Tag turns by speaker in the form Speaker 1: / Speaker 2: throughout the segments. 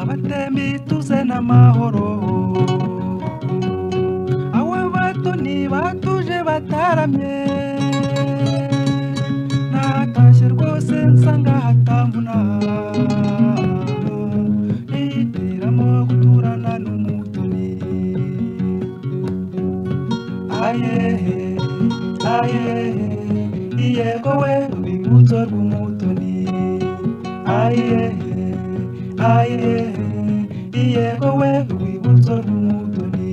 Speaker 1: Batembi tuze n'amahoro, abo batoni batuje bataramye, natashye rwose nsanga hatambuna, nihitiramo guturana n'umutoni. Ayehe ayehe iyego we urwibutso rw'umutoni. Ayehe ayehe iyego we urwibutso rw'umutoni.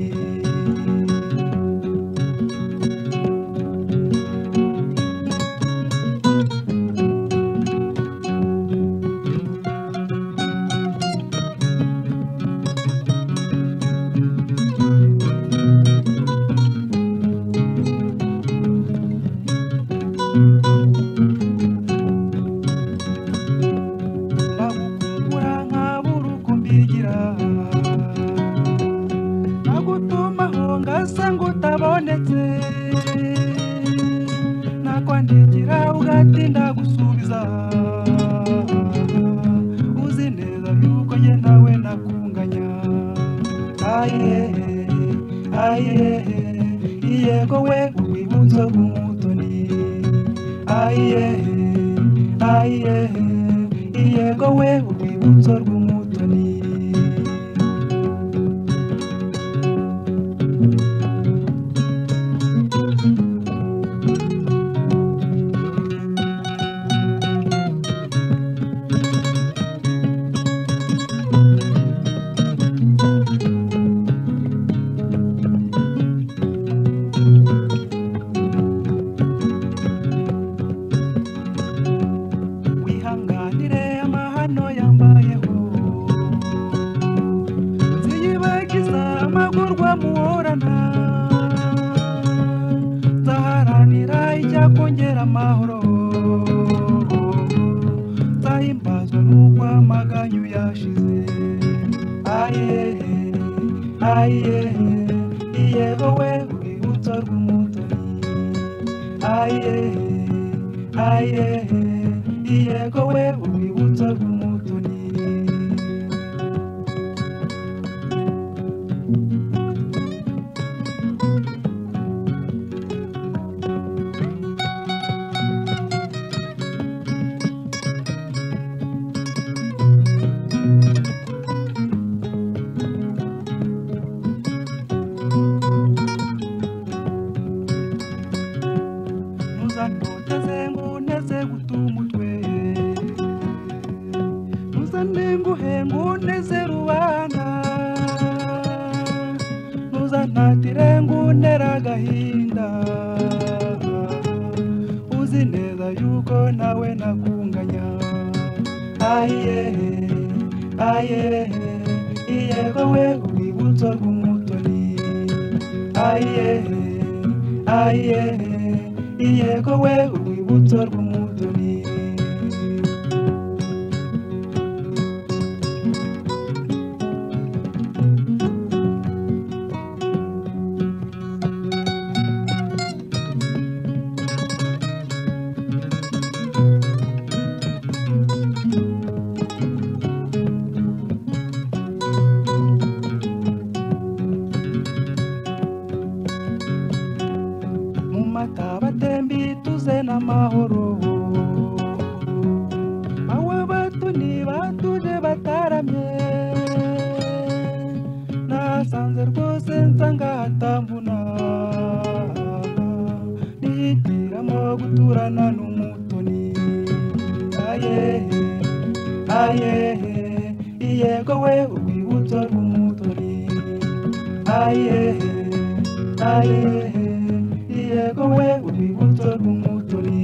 Speaker 1: Nagutumaho ngasa ngutabonetse, nakwandikira ugatinda gusubiza, uzi neza yuko njye nawe nakunganya. Ayehe ayehe iyego we urwibutso rw'umutoni. Ayehe ayehe iyego we urwibutso rw'umutoni. Wihanganire amahano yambayeho, nziyibagiza amagorwa muhorana, nzaharanira icyakongera amahoro, nzahimbazwa n'uko amaganyu yashize. Ayehe ayehe iyego we urwibutso rw'umutoni. Ayehe ayehe iyego we urwibutso rw'umutoni. Ntuzantoteze nguneze guta umutwe, ntuzantenguhe nguneze rubanda, ntuzantatire nguntere agahinda, uzi neza yuko nawe nakunganya. Ayehe ayehe iyego we urwibutso rw'umutoni. Ayehe ayehe iyego we urwibutso rw'umutoni. Mumata batembi tuze n'amahoro, abo batoni batuje bataramye, nasanze rwose nsanga hatambuna, nihitiramo guturana n'umutoni. Ayehe ayehe iyego we urwibutso rw'umutoni ayehe ayehe iyego we urwibutso rw'umutoni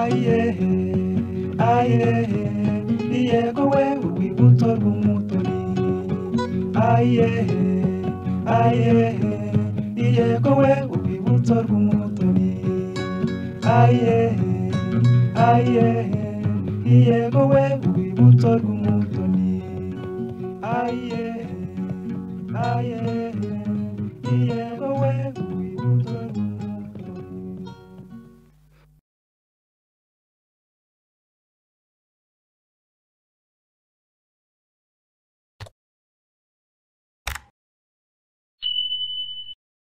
Speaker 1: ayehe ayehe iyego we urwibutso rw'umutoni ayehe ayehe iyego we urwibutso rw'umutoni ayehe ayehe iyego we urwibutso rw'umutoni ayehe ayehe